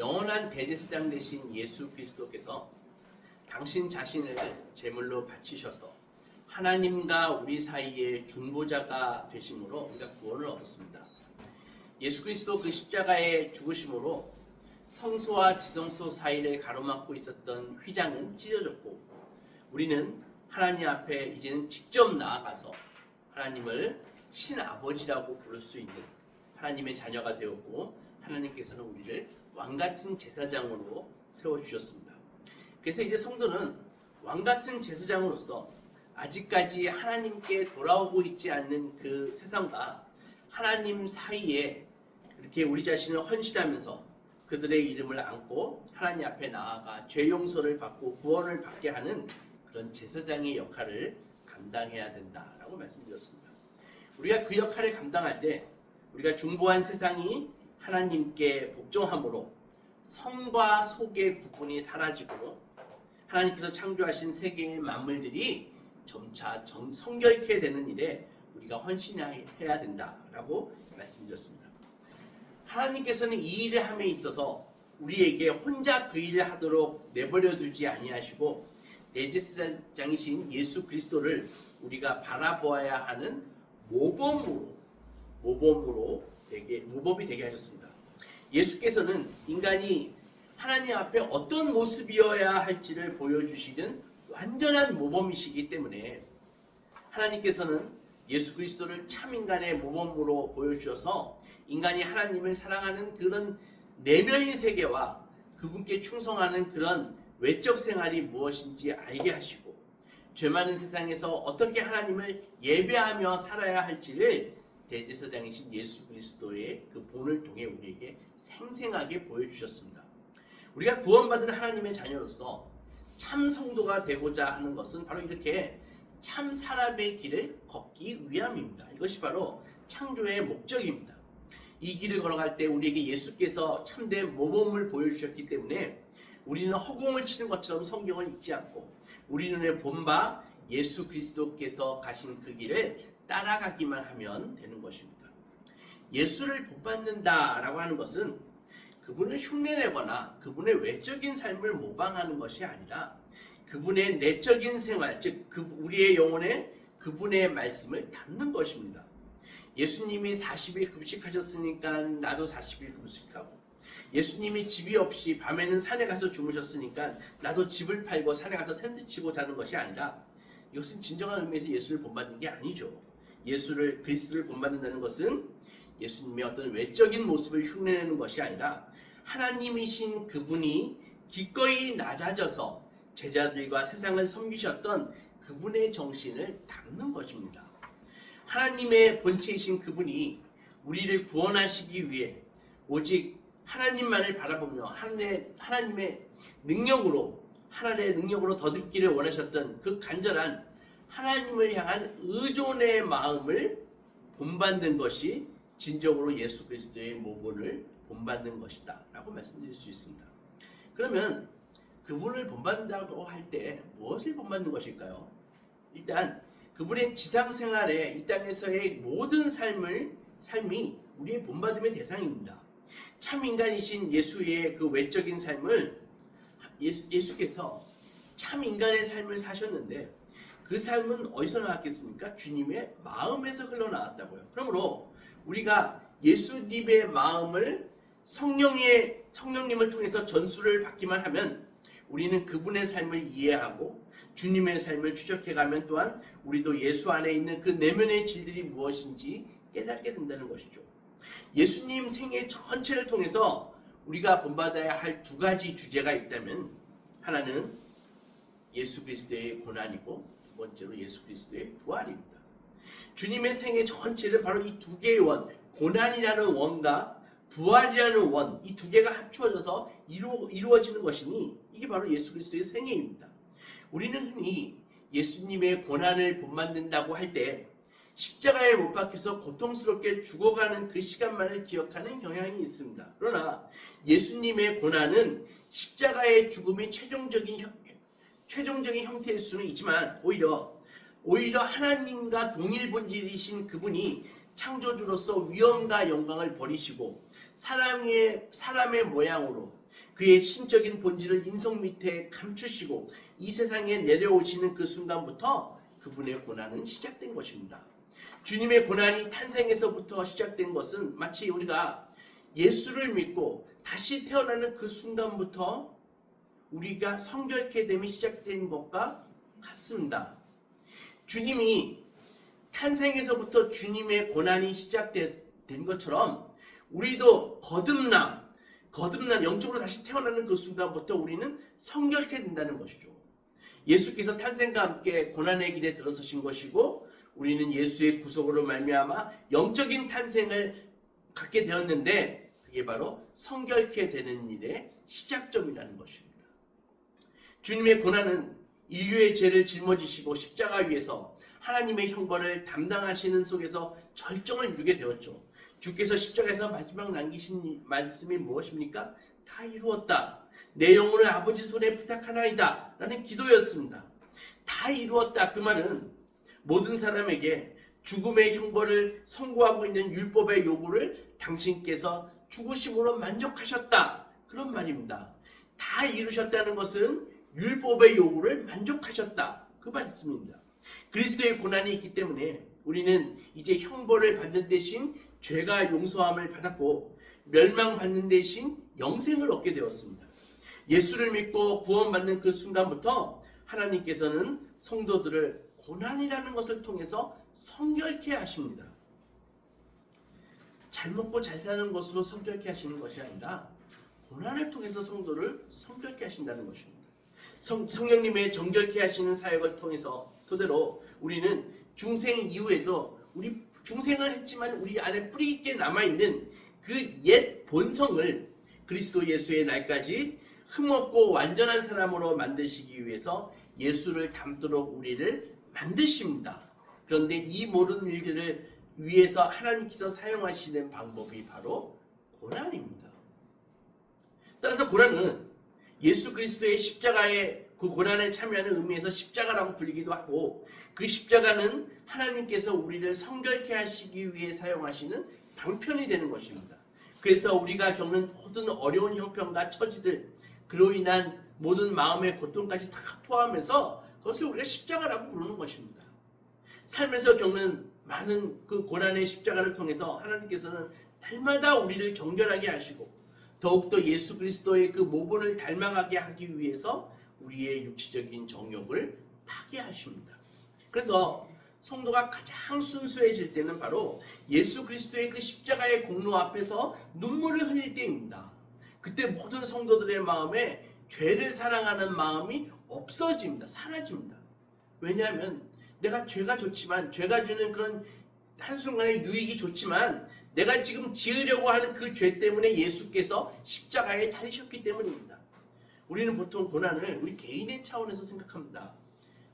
영원한 대제사장 되신 예수 그리스도께서 당신 자신을 제물로 바치셔서 하나님과 우리 사이의 중보자가 되심으로 우리가 구원을 얻었습니다. 예수 그리스도 그 십자가의 죽으심으로 성소와 지성소 사이를 가로막고 있었던 휘장은 찢어졌고 우리는 하나님 앞에 이제는 직접 나아가서 하나님을 친아버지라고 부를 수 있는 하나님의 자녀가 되었고 하나님께서는 우리를 왕같은 제사장으로 세워주셨습니다. 그래서 이제 성도는 왕같은 제사장으로서 아직까지 하나님께 돌아오고 있지 않는 그 세상과 하나님 사이에 이렇게 우리 자신을 헌신하면서 그들의 이름을 안고 하나님 앞에 나아가 죄 용서를 받고 구원을 받게 하는 그런 제사장의 역할을 감당해야 된다라고 말씀드렸습니다. 우리가 그 역할을 감당할 때 우리가 중보한 세상이 하나님께 복종함으로 성과 속의 구분이 사라지고 하나님께서 창조하신 세계의 만물들이 점차 성결케 되는 일에 우리가 헌신해야 된다라고 말씀드렸습니다. 하나님께서는 이 일을 함에 있어서 우리에게 혼자 그 일을 하도록 내버려 두지 아니하시고 대제사장이신 예수 그리스도를 우리가 바라보아야 하는 모범이 되게 하셨습니다. 예수께서는 인간이 하나님 앞에 어떤 모습이어야 할지를 보여주시는 완전한 모범이시기 때문에 하나님께서는 예수 그리스도를 참 인간의 모범으로 보여주셔서 인간이 하나님을 사랑하는 그런 내면인 세계와 그분께 충성하는 그런 외적 생활이 무엇인지 알게 하시고 죄 많은 세상에서 어떻게 하나님을 예배하며 살아야 할지를 대제사장이신 예수 그리스도의 그 본을 통해 우리에게 생생하게 보여주셨습니다. 우리가 구원받은 하나님의 자녀로서 참 성도가 되고자 하는 것은 바로 이렇게 참 사람의 길을 걷기 위함입니다. 이것이 바로 창조의 목적입니다. 이 길을 걸어갈 때 우리에게 예수께서 참된 모범을 보여주셨기 때문에 우리는 허공을 치는 것처럼 성경을 읽지 않고 우리 눈에 본 바 예수 그리스도께서 가신 그 길을 따라가기만 하면 되는 것입니다. 예수를 본받는다라고 하는 것은 그분을 흉내내거나 그분의 외적인 삶을 모방하는 것이 아니라 그분의 내적인 생활, 즉 우리의 영혼에 그분의 말씀을 담는 것입니다. 예수님이 40일 금식하셨으니까 나도 40일 금식하고 예수님이 집이 없이 밤에는 산에 가서 주무셨으니까 나도 집을 팔고 산에 가서 텐트 치고 자는 것이 아니라 이것은 진정한 의미에서 예수를 본받는 게 아니죠. 그리스도를 본받는다는 것은 예수님의 어떤 외적인 모습을 흉내내는 것이 아니라 하나님이신 그분이 기꺼이 낮아져서 제자들과 세상을 섬기셨던 그분의 정신을 담는 것입니다. 하나님의 본체이신 그분이 우리를 구원하시기 위해 오직 하나님만을 바라보며 하나님의 능력으로 더 듣기를 원하셨던 그 간절한 하나님을 향한 의존의 마음을 본받는 것이 진정으로 예수 그리스도의 모본을 본받는 것이다 라고 말씀드릴 수 있습니다. 그러면 그분을 본받는다고 할 때 무엇을 본받는 것일까요? 일단 그분의 지상생활에 이 땅에서의 모든 삶이 우리의 본받음의 대상입니다. 참 인간이신 예수의 그 외적인 삶을 예수께서 참 인간의 삶을 사셨는데 그 삶은 어디서 나왔겠습니까? 주님의 마음에서 흘러나왔다고요. 그러므로 우리가 예수님의 마음을 성령님을 통해서 전수를 받기만 하면 우리는 그분의 삶을 이해하고 주님의 삶을 추적해가면 또한 우리도 예수 안에 있는 그 내면의 질들이 무엇인지 깨닫게 된다는 것이죠. 예수님 생애 전체를 통해서 우리가 본받아야 할 두 가지 주제가 있다면 하나는 예수 그리스도의 고난이고 두 번째로 예수 그리스도의 부활입니다. 주님의 생애 전체를 바로 이 두 개의 원, 고난이라는 원과 부활이라는 원, 이 두 개가 합쳐져서 이루어지는 것이니 이게 바로 예수 그리스도의 생애입니다. 우리는 흔히 예수님의 고난을 본받는다고 할 때 십자가에 못 박혀서 고통스럽게 죽어가는 그 시간만을 기억하는 경향이 있습니다. 그러나 예수님의 고난은 십자가의 죽음이 최종적인 형태일 수는 있지만 오히려 하나님과 동일 본질이신 그분이 창조주로서 위엄과 영광을 버리시고 사람의 모양으로 그의 신적인 본질을 인성 밑에 감추시고 이 세상에 내려오시는 그 순간부터 그분의 고난은 시작된 것입니다. 주님의 고난이 탄생에서부터 시작된 것은 마치 우리가 예수를 믿고 다시 태어나는 그 순간부터 우리가 성결케 됨이 시작된 것과 같습니다. 주님이 탄생에서부터 주님의 고난이 시작된 것처럼 우리도 거듭남, 영적으로 다시 태어나는 그 순간부터 우리는 성결케 된다는 것이죠. 예수께서 탄생과 함께 고난의 길에 들어서신 것이고 우리는 예수의 구속으로 말미암아 영적인 탄생을 갖게 되었는데 그게 바로 성결케 되는 일의 시작점이라는 것입니다. 주님의 고난은 인류의 죄를 짊어지시고 십자가 위에서 하나님의 형벌을 담당하시는 속에서 절정을 이루게 되었죠. 주께서 십자가에서 마지막 남기신 말씀이 무엇입니까? 다 이루었다. 내 영혼을 아버지 손에 부탁하나이다. 라는 기도였습니다. 다 이루었다. 그 말은 모든 사람에게 죽음의 형벌을 선고하고 있는 율법의 요구를 당신께서 죽으심으로 만족하셨다. 그런 말입니다. 다 이루셨다는 것은 율법의 요구를 만족하셨다. 그 말씀입니다. 그리스도의 고난이 있기 때문에 우리는 이제 형벌을 받는 대신 죄가 용서함을 받았고 멸망받는 대신 영생을 얻게 되었습니다. 예수를 믿고 구원받는 그 순간부터 하나님께서는 성도들을 고난이라는 것을 통해서 성결케 하십니다. 잘 먹고 잘 사는 것으로 성결케 하시는 것이 아니라 고난을 통해서 성도를 성결케 하신다는 것입니다. 성령님의 정결케 하시는 사역을 통해서 토대로 우리는 중생 이후에도 우리 중생을 했지만 우리 안에 뿌리 있게 남아있는 그 옛 본성을 그리스도 예수의 날까지 흠없고 완전한 사람으로 만드시기 위해서 예수를 닮도록 우리를 만드십니다. 그런데 이 모든 일들을 위해서 하나님께서 사용하시는 방법이 바로 고난입니다. 따라서 고난은 예수 그리스도의 십자가의 그 고난에 참여하는 의미에서 십자가라고 불리기도 하고 그 십자가는 하나님께서 우리를 성결케 하시기 위해 사용하시는 방편이 되는 것입니다. 그래서 우리가 겪는 모든 어려운 형편과 처지들 그로 인한 모든 마음의 고통까지 다 포함해서 그것을 우리가 십자가라고 부르는 것입니다. 삶에서 겪는 많은 그 고난의 십자가를 통해서 하나님께서는 날마다 우리를 정결하게 하시고 더욱더 예수 그리스도의 그 모본을 닮아가게 하기 위해서 우리의 육체적인 정욕을 파괴하십니다. 그래서 성도가 가장 순수해질 때는 바로 예수 그리스도의 그 십자가의 공로 앞에서 눈물을 흘릴 때입니다. 그때 모든 성도들의 마음에 죄를 사랑하는 마음이 없어집니다. 사라집니다. 왜냐하면 내가 죄가 좋지만 죄가 주는 그런 한순간의 유익이 좋지만 내가 지금 지으려고 하는 그 죄 때문에 예수께서 십자가에 달리셨기 때문입니다. 우리는 보통 고난을 우리 개인의 차원에서 생각합니다.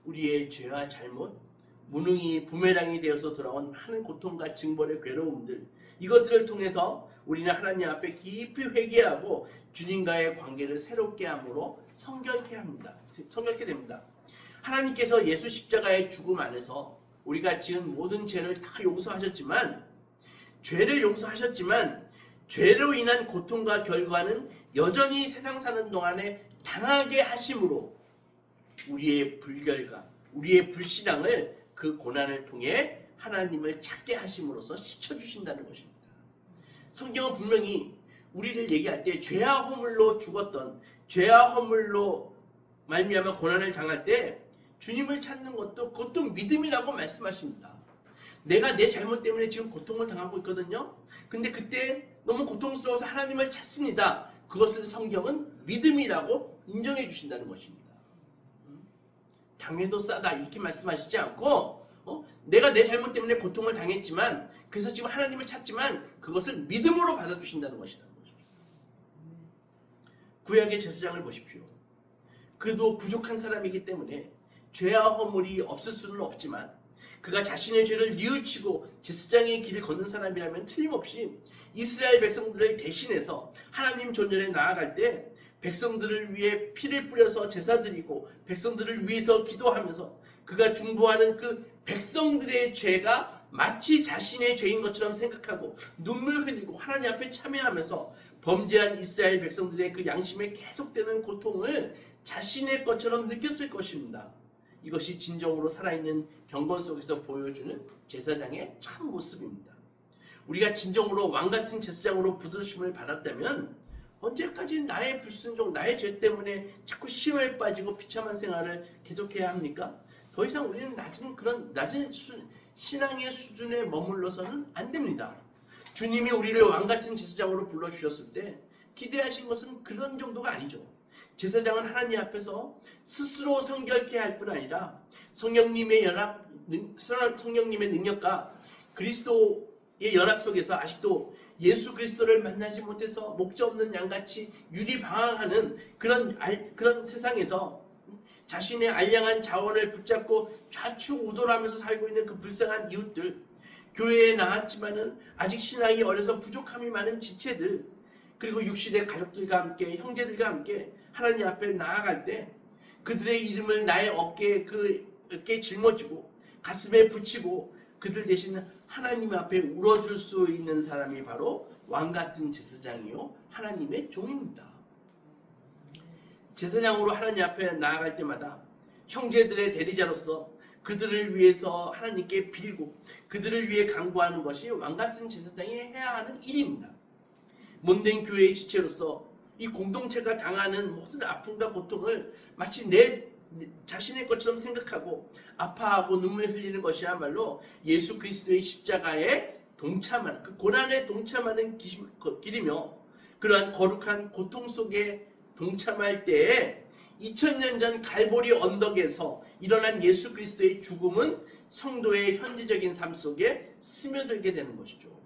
우리의 죄와 잘못, 무능이 부메랑이 되어서 돌아온 많은 고통과 징벌의 괴로움들 이것들을 통해서 우리는 하나님 앞에 깊이 회개하고 주님과의 관계를 새롭게 함으로 성결케 됩니다. 하나님께서 예수 십자가의 죽음 안에서 우리가 지은 모든 죄를 다 용서하셨지만 죄로 인한 고통과 결과는 여전히 세상 사는 동안에 당하게 하심으로 우리의 불결과 우리의 불신앙을 그 고난을 통해 하나님을 찾게 하심으로써 씻어주신다는 것입니다. 성경은 분명히 우리를 얘기할 때 죄와 허물로 죽었던 죄와 허물로 말미암아 고난을 당할 때 주님을 찾는 것도 그것도 믿음이라고 말씀하십니다. 내가 내 잘못 때문에 지금 고통을 당하고 있거든요. 근데 그때 너무 고통스러워서 하나님을 찾습니다. 그것을 성경은 믿음이라고 인정해 주신다는 것입니다. 당해도 싸다 이렇게 말씀하시지 않고 내가 내 잘못 때문에 고통을 당했지만 그래서 지금 하나님을 찾지만 그것을 믿음으로 받아주신다는 것이라는 거죠. 구약의 제사장을 보십시오. 그도 부족한 사람이기 때문에 죄와 허물이 없을 수는 없지만 그가 자신의 죄를 뉘우치고 제사장의 길을 걷는 사람이라면 틀림없이 이스라엘 백성들을 대신해서 하나님 존전에 나아갈 때 백성들을 위해 피를 뿌려서 제사 드리고 백성들을 위해서 기도하면서 그가 중보하는 그 백성들의 죄가 마치 자신의 죄인 것처럼 생각하고 눈물 흘리고 하나님 앞에 참여하면서 범죄한 이스라엘 백성들의 그 양심에 계속되는 고통을 자신의 것처럼 느꼈을 것입니다. 이것이 진정으로 살아있는 경건 속에서 보여주는 제사장의 참 모습입니다. 우리가 진정으로 왕같은 제사장으로 부르심을 받았다면 언제까지 나의 불순종, 나의 죄 때문에 자꾸 시험에 빠지고 비참한 생활을 계속해야 합니까? 더 이상 우리는 낮은 신앙의 수준에 머물러서는 안 됩니다. 주님이 우리를 왕같은 제사장으로 불러주셨을 때 기대하신 것은 그런 정도가 아니죠. 제사장은 하나님 앞에서 스스로 성결케 할 뿐 아니라 성령님의 능력과 그리스도의 연합 속에서 아직도 예수 그리스도를 만나지 못해서 목자 없는 양같이 유리방황하는 그런 세상에서 자신의 알량한 자원을 붙잡고 좌충우돌하면서 살고 있는 그 불쌍한 이웃들, 교회에 나왔지만은 아직 신앙이 어려서 부족함이 많은 지체들, 그리고 육신의 가족들과 함께 형제들과 함께 하나님 앞에 나아갈 때 그들의 이름을 나의 어깨에 짊어지고 가슴에 붙이고 그들 대신 하나님 앞에 울어줄 수 있는 사람이 바로 왕같은 제사장이요 하나님의 종입니다. 제사장으로 하나님 앞에 나아갈 때마다 형제들의 대리자로서 그들을 위해서 하나님께 빌고 그들을 위해 간구하는 것이 왕같은 제사장이 해야 하는 일입니다. 몸된 교회의 지체로서 이 공동체가 당하는 모든 아픔과 고통을 마치 내 자신의 것처럼 생각하고 아파하고 눈물 흘리는 것이야말로 예수 그리스도의 십자가에 동참하는, 그 고난에 동참하는 길이며, 그러한 거룩한 고통 속에 동참할 때에 2000년 전 갈보리 언덕에서 일어난 예수 그리스도의 죽음은 성도의 현재적인 삶 속에 스며들게 되는 것이죠.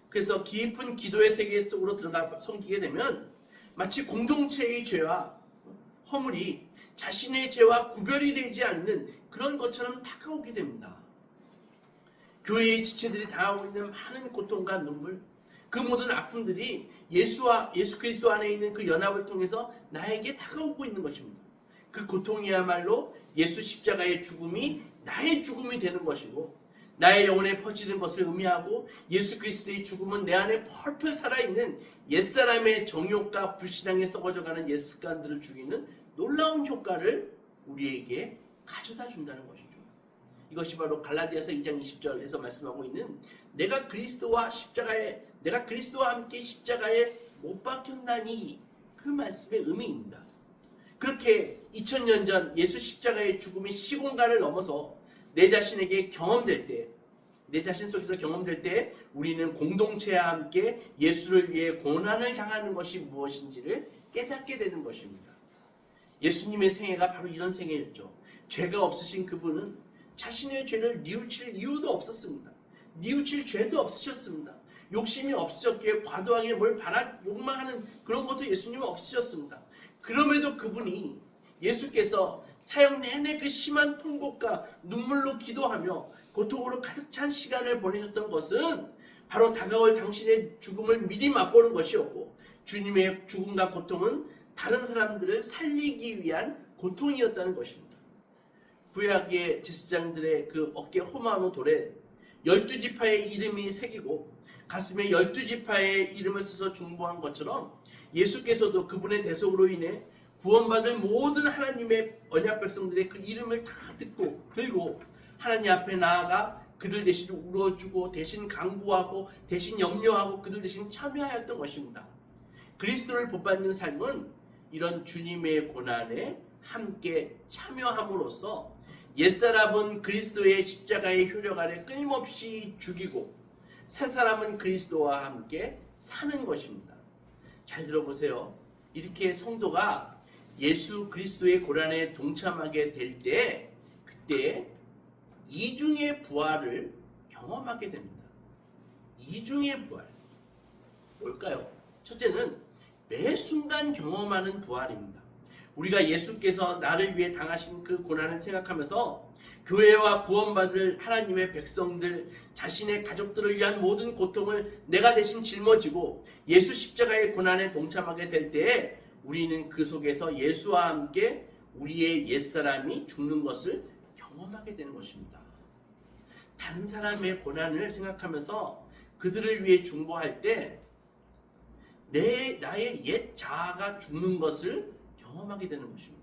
그래서 깊은 기도의 세계 속으로 들어가 섬기게 되면 마치 공동체의 죄와 허물이 자신의 죄와 구별이 되지 않는 그런 것처럼 다가오게 됩니다. 교회의 지체들이 당하고 있는 많은 고통과 눈물, 그 모든 아픔들이 예수 그리스도 안에 있는 그 연합을 통해서 나에게 다가오고 있는 것입니다. 그 고통이야말로 예수 십자가의 죽음이 나의 죽음이 되는 것이고, 나의 영혼에 퍼지는 것을 의미하고, 예수 그리스도의 죽음은 내 안에 펄펄 살아있는 옛사람의 정욕과 불신앙에 썩어져가는 옛 습관들을 죽이는 놀라운 효과를 우리에게 가져다 준다는 것이죠. 이것이 바로 갈라디아서 2장 20절에서 말씀하고 있는 내가 그리스도와 함께 십자가에 못 박혔나니, 그 말씀의 의미입니다. 그렇게 2000년 전 예수 십자가의 죽음이 시공간을 넘어서 내 자신에게 경험될 때, 내 자신 속에서 경험될 때 우리는 공동체와 함께 예수를 위해 고난을 당하는 것이 무엇인지를 깨닫게 되는 것입니다. 예수님의 생애가 바로 이런 생애였죠. 죄가 없으신 그분은 자신의 죄를 뉘우칠 이유도 없었습니다. 뉘우칠 죄도 없으셨습니다. 욕심이 없으셨기에 과도하게 뭘 욕망하는 그런 것도 예수님은 없으셨습니다. 그럼에도 그분이, 예수께서 사역 내내 그 심한 통곡과 눈물로 기도하며 고통으로 가득 찬 시간을 보내셨던 것은 바로 다가올 당신의 죽음을 미리 맛보는 것이었고, 주님의 죽음과 고통은 다른 사람들을 살리기 위한 고통이었다는 것입니다. 구약의 제사장들의 그 어깨 호마노 돌에 12지파의 이름이 새기고 가슴에 12지파의 이름을 써서 중보한 것처럼 예수께서도 그분의 대속으로 인해 구원받을 모든 하나님의 언약 백성들의 그 이름을 다 들고 하나님 앞에 나아가 그들 대신 울어주고 대신 간구하고 대신 염려하고 그들 대신 참여하였던 것입니다. 그리스도를 본받는 삶은 이런 주님의 고난에 함께 참여함으로써 옛사람은 그리스도의 십자가의 효력 아래 끊임없이 죽이고 새 사람은 그리스도와 함께 사는 것입니다. 잘 들어보세요. 이렇게 성도가 예수 그리스도의 고난에 동참하게 될 때, 그때 이중의 부활을 경험하게 됩니다. 이중의 부활. 뭘까요? 첫째는 매 순간 경험하는 부활입니다. 우리가 예수께서 나를 위해 당하신 그 고난을 생각하면서 교회와 구원받을 하나님의 백성들, 자신의 가족들을 위한 모든 고통을 내가 대신 짊어지고 예수 십자가의 고난에 동참하게 될 때에 우리는 그 속에서 예수와 함께 우리의 옛사람이 죽는 것을 경험하게 되는 것입니다. 다른 사람의 고난을 생각하면서 그들을 위해 중보할 때 나의 옛 자아가 죽는 것을 경험하게 되는 것입니다.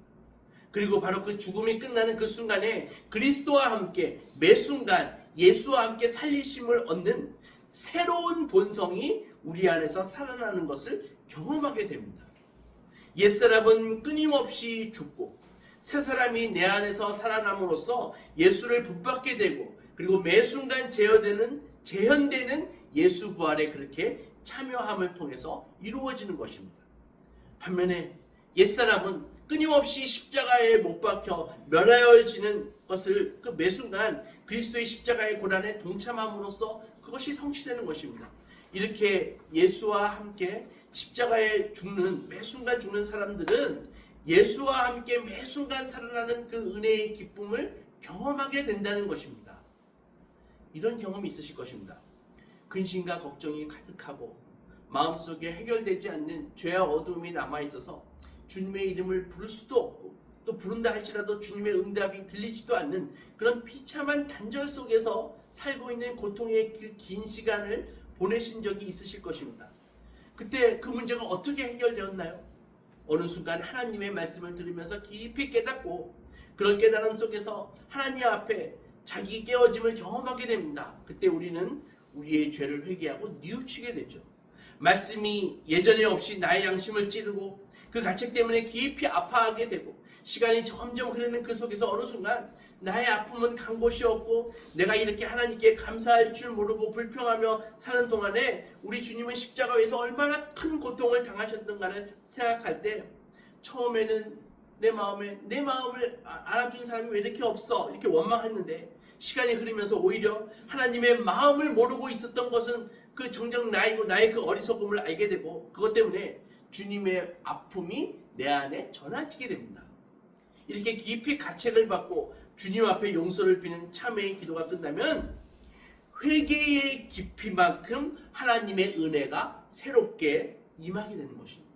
그리고 바로 그 죽음이 끝나는 그 순간에 그리스도와 함께 매 순간 예수와 함께 살리심을 얻는 새로운 본성이 우리 안에서 살아나는 것을 경험하게 됩니다. 옛사람은 끊임없이 죽고 새 사람이 내 안에서 살아남으로써 예수를 본받게 되고 그리고 매 순간 재현되는 예수 부활에 그렇게 참여함을 통해서 이루어지는 것입니다. 반면에 옛사람은 끊임없이 십자가에 못 박혀 멸하여지는 것을 그 매 순간 그리스도의 십자가의 고난에 동참함으로써 그것이 성취되는 것입니다. 이렇게 예수와 함께 십자가에 매 순간 죽는 사람들은 예수와 함께 매 순간 살아나는 그 은혜의 기쁨을 경험하게 된다는 것입니다. 이런 경험이 있으실 것입니다. 근심과 걱정이 가득하고 마음속에 해결되지 않는 죄와 어두움이 남아있어서 주님의 이름을 부를 수도 없고 또 부른다 할지라도 주님의 응답이 들리지도 않는 그런 비참한 단절 속에서 살고 있는 고통의 그 긴 시간을 보내신 적이 있으실 것입니다. 그때 그 문제가 어떻게 해결되었나요? 어느 순간 하나님의 말씀을 들으면서 깊이 깨닫고 그런 깨달음 속에서 하나님 앞에 자기 깨어짐을 경험하게 됩니다. 그때 우리는 우리의 죄를 회개하고 뉘우치게 되죠. 말씀이 예전에 없이 나의 양심을 찌르고 그 가책 때문에 깊이 아파하게 되고 시간이 점점 흐르는 그 속에서 어느 순간 나의 아픔은 간 곳이 없고 내가 이렇게 하나님께 감사할 줄 모르고 불평하며 사는 동안에 우리 주님은 십자가에서 얼마나 큰 고통을 당하셨던가를 생각할 때 처음에는 내 마음을 알아준 사람이 왜 이렇게 없어 이렇게 원망했는데 시간이 흐르면서 오히려 하나님의 마음을 모르고 있었던 것은 그 정작 나이고 나의 그 어리석음을 알게 되고 그것 때문에 주님의 아픔이 내 안에 전해지게 됩니다. 이렇게 깊이 가책을 받고 주님 앞에 용서를 비는 참회의 기도가 끝나면 회개의 깊이만큼 하나님의 은혜가 새롭게 임하게 되는 것입니다.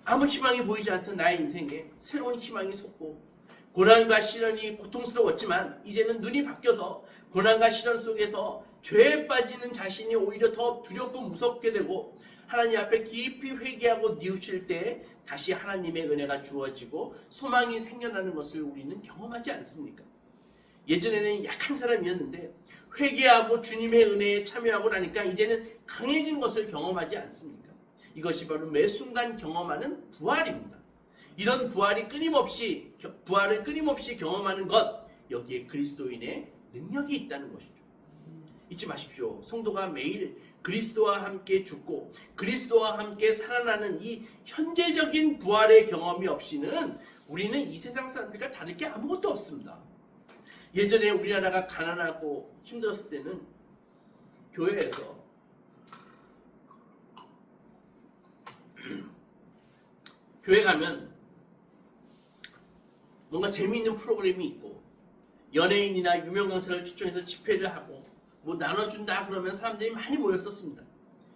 아무 희망이 보이지 않던 나의 인생에 새로운 희망이 솟고 고난과 시련이 고통스러웠지만 이제는 눈이 바뀌어서 고난과 시련 속에서 죄에 빠지는 자신이 오히려 더 두렵고 무섭게 되고 하나님 앞에 깊이 회개하고 뉘우칠 때 다시 하나님의 은혜가 주어지고 소망이 생겨나는 것을 우리는 경험하지 않습니까? 예전에는 약한 사람이었는데 회개하고 주님의 은혜에 참여하고 나니까 이제는 강해진 것을 경험하지 않습니까? 이것이 바로 매 순간 경험하는 부활입니다. 이런 부활을 끊임없이 경험하는 것, 여기에 그리스도인의 능력이 있다는 것이죠. 잊지 마십시오. 성도가 매일 그리스도와 함께 죽고 그리스도와 함께 살아나는 이 현재적인 부활의 경험이 없이는 우리는 이 세상 사람들과 다를 게 아무것도 없습니다. 예전에 우리나라가 가난하고 힘들었을 때는 교회에서 교회 가면 뭔가 재미있는 프로그램이 있고 연예인이나 유명 강사를 초청해서 집회를 하고 뭐 나눠준다 그러면 사람들이 많이 모였었습니다.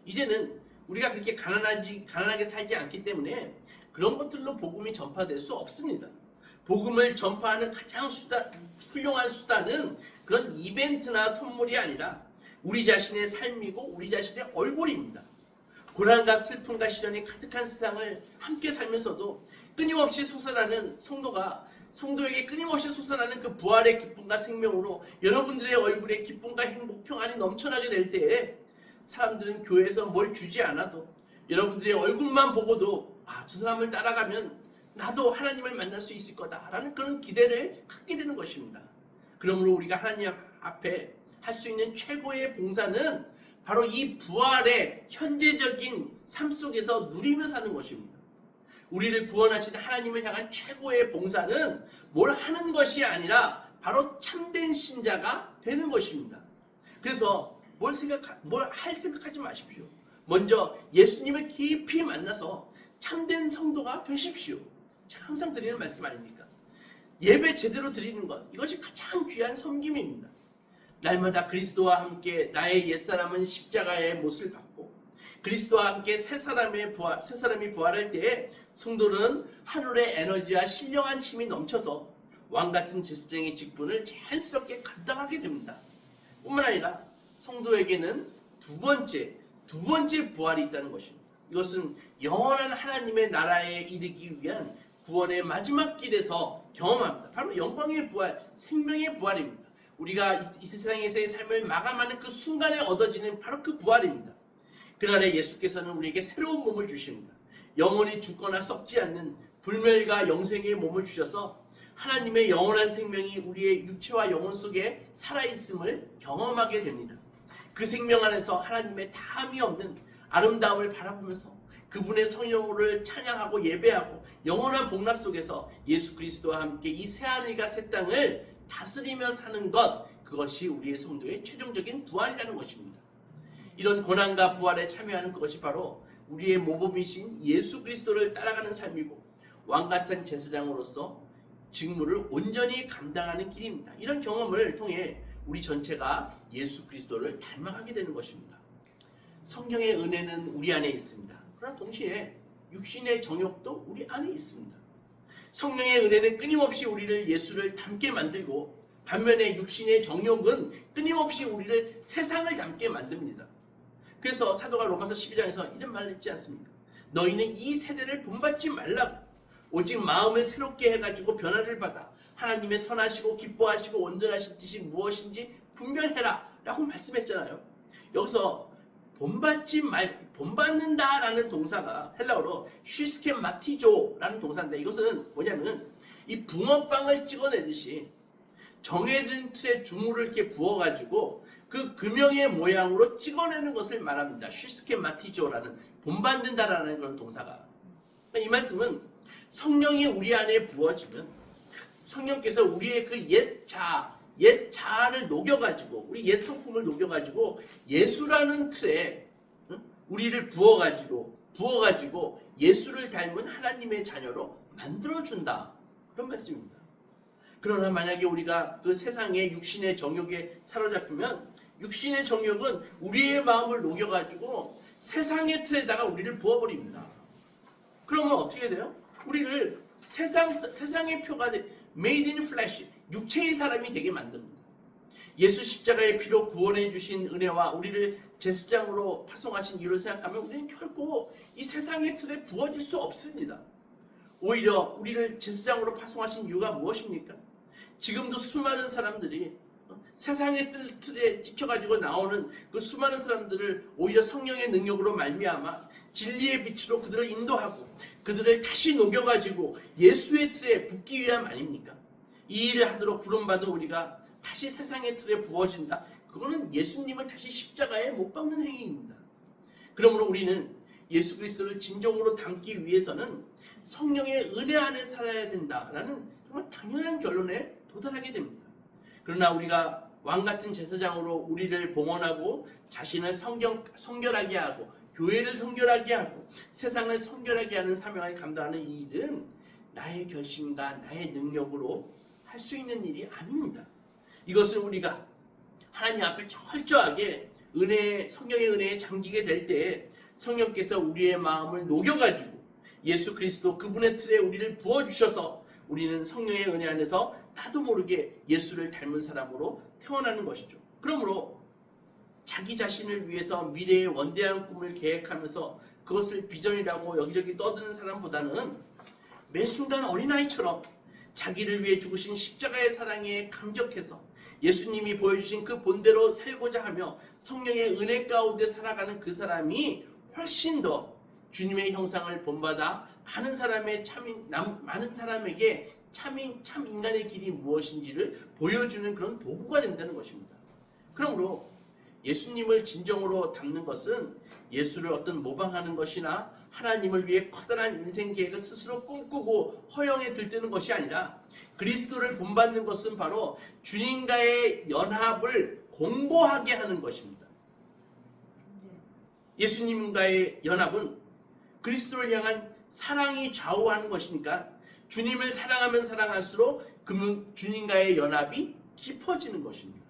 이제는 우리가 그렇게 가난하게 살지 않기 때문에 그런 것들로 복음이 전파될 수 없습니다. 복음을 전파하는 가장 훌륭한 수단은 그런 이벤트나 선물이 아니라 우리 자신의 삶이고 우리 자신의 얼굴입니다. 고난과 슬픔과 시련이 가득한 세상을 함께 살면서도 끊임없이 솟아나는 성도에게 끊임없이 솟아나는 그 부활의 기쁨과 생명으로 여러분들의 얼굴에 기쁨과 행복, 평안이 넘쳐나게 될 때에 사람들은 교회에서 뭘 주지 않아도 여러분들의 얼굴만 보고도 저 사람을 따라가면 나도 하나님을 만날 수 있을 거다라는 그런 기대를 갖게 되는 것입니다. 그러므로 우리가 하나님 앞에 할 수 있는 최고의 봉사는 바로 이 부활의 현재적인 삶 속에서 누리며 사는 것입니다. 우리를 구원하신 하나님을 향한 최고의 봉사는 뭘 하는 것이 아니라 바로 참된 신자가 되는 것입니다. 그래서 뭘 생각하지 마십시오. 먼저 예수님을 깊이 만나서 참된 성도가 되십시오. 제가 항상 드리는 말씀 아닙니까? 예배 제대로 드리는 것, 이것이 가장 귀한 섬김입니다. 날마다 그리스도와 함께 나의 옛사람은 십자가의 못을 받고 그리스도와 함께 새 사람이 부활할 때에 성도는 하늘의 에너지와 신령한 힘이 넘쳐서 왕같은 제사장의 직분을 자연스럽게 감당하게 됩니다. 뿐만 아니라 성도에게는 두 번째 부활이 있다는 것입니다. 이것은 영원한 하나님의 나라에 이르기 위한 구원의 마지막 길에서 경험합니다. 바로 영광의 부활, 생명의 부활입니다. 우리가 이 세상에서의 삶을 마감하는 그 순간에 얻어지는 바로 그 부활입니다. 그날에 예수께서는 우리에게 새로운 몸을 주십니다. 영원히 죽거나 썩지 않는 불멸과 영생의 몸을 주셔서 하나님의 영원한 생명이 우리의 육체와 영혼 속에 살아있음을 경험하게 됩니다. 그 생명 안에서 하나님의 다함이 없는 아름다움을 바라보면서 그분의 성령을 찬양하고 예배하고 영원한 복락 속에서 예수 그리스도와 함께 이 새하늘과 새 땅을 다스리며 사는 것, 그것이 우리의 성도의 최종적인 부활이라는 것입니다. 이런 고난과 부활에 참여하는 그것이 바로 우리의 모범이신 예수 그리스도를 따라가는 삶이고 왕같은 제사장으로서 직무를 온전히 감당하는 길입니다. 이런 경험을 통해 우리 전체가 예수 그리스도를 닮아가게 되는 것입니다. 성경의 은혜는 우리 안에 있습니다. 그러나 동시에 육신의 정욕도 우리 안에 있습니다. 성령의 은혜는 끊임없이 우리를 예수를 닮게 만들고 반면에 육신의 정욕은 끊임없이 우리를 세상을 닮게 만듭니다. 그래서 사도가 로마서 12장에서 이런 말을 했지 않습니까? 너희는 이 세대를 본받지 말라고 오직 마음을 새롭게 해가지고 변화를 받아 하나님의 선하시고 기뻐하시고 온전하신 뜻이 무엇인지 분별해라 라고 말씀했잖아요. 여기서 본받는다라는 동사가 헬라어로 쉬스케마티조라는 동사인데 이것은 뭐냐면 이 붕어빵을 찍어내듯이 정해진 틀에 주물을 이렇게 부어가지고 그 금형의 모양으로 찍어내는 것을 말합니다. 쉬스케마티조라는 본받는다라는 그런 동사가. 이 말씀은 성령이 우리 안에 부어지면 성령께서 우리의 그 옛 자아를 녹여가지고 우리 옛 성품을 녹여가지고 예수라는 틀에 우리를 부어가지고 예수를 닮은 하나님의 자녀로 만들어준다. 그런 말씀입니다. 그러나 만약에 우리가 그 세상의 육신의 정욕에 사로잡히면 육신의 정욕은 우리의 마음을 녹여가지고 세상의 틀에다가 우리를 부어버립니다. 그러면 어떻게 돼요? 우리를 세상의 표가 made in flesh, 육체의 사람이 되게 만듭니다. 예수 십자가의 피로 구원해 주신 은혜와 우리를 제사장으로 파송하신 이유를 생각하면 우리는 결코 이 세상의 틀에 부어질 수 없습니다. 오히려 우리를 제사장으로 파송하신 이유가 무엇입니까? 지금도 수많은 사람들이 세상의 틀에 찍혀가지고 나오는 그 수많은 사람들을 오히려 성령의 능력으로 말미암아 진리의 빛으로 그들을 인도하고 그들을 다시 녹여가지고 예수의 틀에 붙기 위함 아닙니까? 이 일을 하도록 부름받은 우리가 다시 세상의 틀에 부어진다. 그거는 예수님을 다시 십자가에 못 박는 행위입니다. 그러므로 우리는 예수 그리스도를 진정으로 닮기 위해서는 성령의 은혜 안에 살아야 된다라는 정말 당연한 결론에 도달하게 됩니다. 그러나 우리가 왕같은 제사장으로 우리를 봉헌하고 자신을 성결하게 하고 교회를 성결하게 하고 세상을 성결하게 하는 사명을 감당하는 이 일은 나의 결심과 나의 능력으로 할 수 있는 일이 아닙니다. 이것은 우리가 하나님 앞에 철저하게 성령의 은혜에 잠기게 될 때 성령께서 우리의 마음을 녹여가지고 예수 그리스도 그분의 틀에 우리를 부어주셔서 우리는 성령의 은혜 안에서 나도 모르게 예수를 닮은 사람으로 태어나는 것이죠. 그러므로 자기 자신을 위해서 미래의 원대한 꿈을 계획하면서 그것을 비전이라고 여기저기 떠드는 사람보다는 매 순간 어린아이처럼 자기를 위해 죽으신 십자가의 사랑에 감격해서 예수님이 보여주신 그 본대로 살고자 하며 성령의 은혜 가운데 살아가는 그 사람이 훨씬 더 주님의 형상을 본받아 많은 사람에게 참 인간의 길이 무엇인지를 보여주는 그런 도구가 된다는 것입니다. 그러므로 예수님을 진정으로 닮는 것은 예수를 어떤 모방하는 것이나 하나님을 위해 커다란 인생 계획을 스스로 꿈꾸고 허영에 들뜨는 것이 아니라 그리스도를 본받는 것은 바로 주님과의 연합을 공고하게 하는 것입니다. 예수님과의 연합은 그리스도를 향한 사랑이 좌우하는 것이니까 주님을 사랑하면 사랑할수록 주님과의 연합이 깊어지는 것입니다.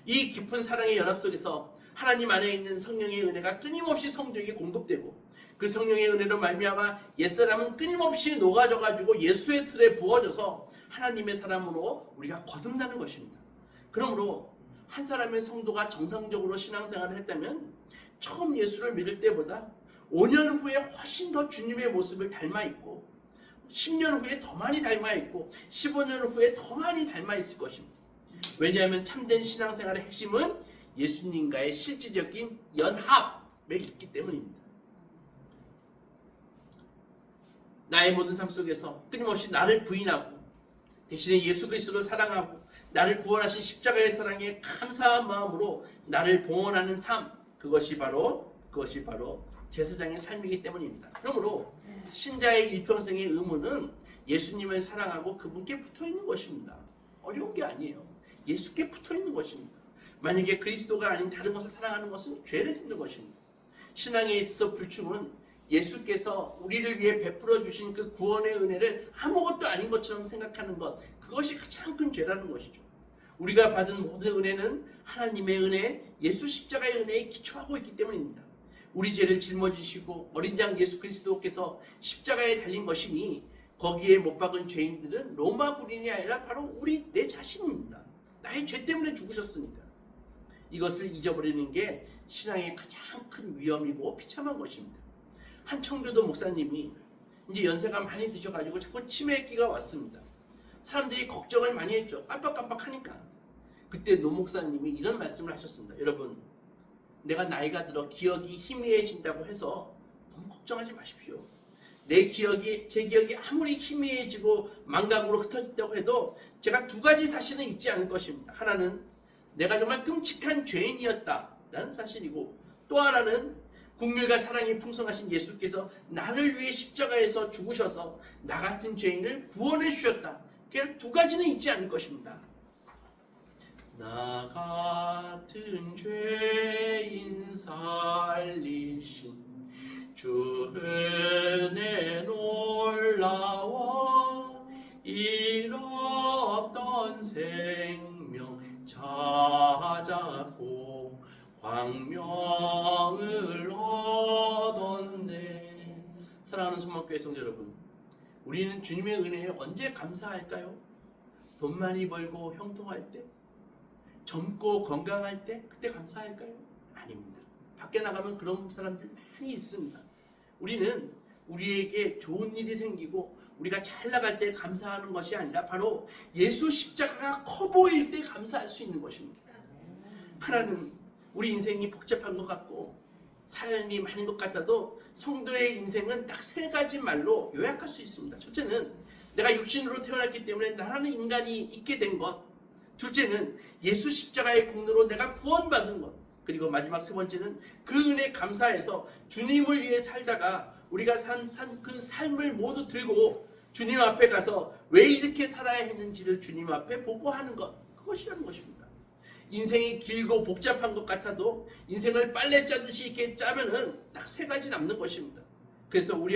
이 깊은 사랑의 연합 속에서 하나님 안에 있는 성령의 은혜가 끊임없이 성도에게 공급되고 그 성령의 은혜로 말미암아 옛사람은 끊임없이 녹아져가지고 예수의 틀에 부어져서 하나님의 사람으로 우리가 거듭나는 것입니다. 그러므로 한 사람의 성도가 정상적으로 신앙생활을 했다면 처음 예수를 믿을 때보다 5년 후에 훨씬 더 주님의 모습을 닮아 있고 10년 후에 더 많이 닮아 있고 15년 후에 더 많이 닮아 있을 것입니다. 왜냐하면 참된 신앙생활의 핵심은 예수님과의 실질적인 연합에 있기 때문입니다. 나의 모든 삶 속에서 끊임없이 나를 부인하고 대신에 예수 그리스도를 사랑하고 나를 구원하신 십자가의 사랑에 감사한 마음으로 나를 봉헌하는 삶, 그것이 바로 제사장의 삶이기 때문입니다. 그러므로 신자의 일평생의 의무는 예수님을 사랑하고 그분께 붙어있는 것입니다. 어려운 게 아니에요. 예수께 붙어있는 것입니다. 만약에 그리스도가 아닌 다른 것을 사랑하는 것은 죄를 짓는 것입니다. 신앙에 있어 불충은 예수께서 우리를 위해 베풀어 주신 그 구원의 은혜를 아무것도 아닌 것처럼 생각하는 것, 그것이 가장 큰 죄라는 것이죠. 우리가 받은 모든 은혜는 하나님의 은혜, 예수 십자가의 은혜에 기초하고 있기 때문입니다. 우리 죄를 짊어지시고 어린 양 예수 그리스도께서 십자가에 달린 것이니 거기에 못 박은 죄인들은 로마 군인이 아니라 바로 내 자신입니다. 나의 죄 때문에 죽으셨으니까. 이것을 잊어버리는 게 신앙의 가장 큰 위험이고 비참한 것입니다. 한 청교도 목사님이 이제 연세가 많이 드셔가지고 자꾸 치매기가 왔습니다. 사람들이 걱정을 많이 했죠. 깜빡깜빡하니까. 그때 노 목사님이 이런 말씀을 하셨습니다. 여러분, 내가 나이가 들어 기억이 희미해진다고 해서 너무 걱정하지 마십시오. 제 기억이 아무리 희미해지고 망각으로 흩어진다고 해도 제가 두 가지 사실은 잊지 않을 것입니다. 하나는 내가 정말 끔찍한 죄인이었다라는 사실이고, 또 하나는 국률과 사랑이 풍성하신 예수께서 나를 위해 십자가에서 죽으셔서 나 같은 죄인을 구원해 주셨다. 그 두 가지는 잊지 않을 것입니다. 나 같은 죄인 살리신 주 은혜 놀라워 잃었던 생명 찾았고 광명을 얻었네. 사랑하는 소망교회 성도 여러분, 우리는 주님의 은혜에 언제 감사할까요? 돈 많이 벌고 형통할 때? 젊고 건강할 때? 그때 감사할까요? 아닙니다. 밖에 나가면 그런 사람들 많이 있습니다. 우리는 우리에게 좋은 일이 생기고 우리가 잘 나갈 때 감사하는 것이 아니라 바로 예수 십자가가 커 보일 때 감사할 수 있는 것입니다. 하나는 우리 인생이 복잡한 것 같고 사연이 많은 것 같아도 성도의 인생은 딱 세 가지 말로 요약할 수 있습니다. 첫째는 내가 육신으로 태어났기 때문에 나라는 인간이 있게 된 것. 둘째는 예수 십자가의 공로로 내가 구원받은 것. 그리고 마지막 세 번째는 그 은혜에 감사해서 주님을 위해 살다가 우리가 산 그 삶을 모두 들고 주님 앞에 가서 왜 이렇게 살아야 했는지를 주님 앞에 보고하는 것. 그것이라는 것입니다. 인생이 길고 복잡한 것 같아도 인생을 빨래 짜듯이 이렇게 짜면은 딱 세 가지 남는 것입니다. 그래서 우리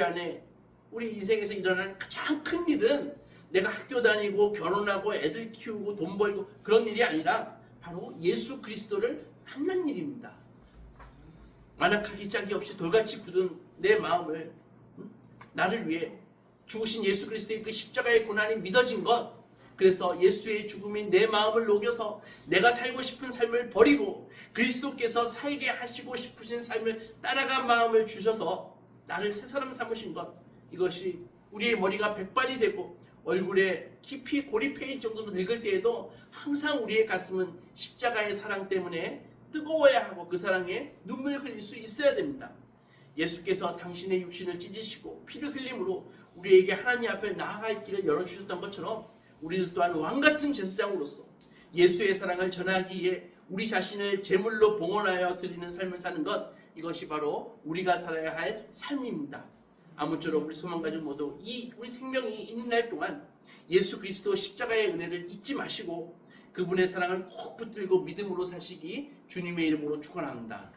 인생에서 일어나는 가장 큰 일은 내가 학교 다니고 결혼하고 애들 키우고 돈 벌고 그런 일이 아니라 바로 예수 그리스도를 만난 일입니다. 완악하기 짝이 없이 돌같이 굳은 내 마음을 나를 위해 죽으신 예수 그리스도의 그 십자가의 고난이 믿어진 것, 그래서 예수의 죽음이 내 마음을 녹여서 내가 살고 싶은 삶을 버리고 그리스도께서 살게 하시고 싶으신 삶을 따라간 마음을 주셔서 나를 새 사람 삼으신 것, 이것이 우리의 머리가 백발이 되고 얼굴에 깊이 고립해질 정도로 늙을 때에도 항상 우리의 가슴은 십자가의 사랑 때문에 뜨거워야 하고 그 사랑에 눈물 흘릴 수 있어야 됩니다. 예수께서 당신의 육신을 찢으시고 피를 흘림으로 우리에게 하나님 앞에 나아갈 길을 열어주셨던 것처럼 우리들 또한 왕같은 제사장으로서 예수의 사랑을 전하기 위해 우리 자신을 제물로 봉헌하여 드리는 삶을 사는 것, 이것이 바로 우리가 살아야 할 삶입니다. 아무쪼록 우리 소망가족 모두 우리 생명이 있는 날 동안 예수 그리스도 십자가의 은혜를 잊지 마시고 그분의 사랑을 꼭 붙들고 믿음으로 사시기 주님의 이름으로 축원합니다.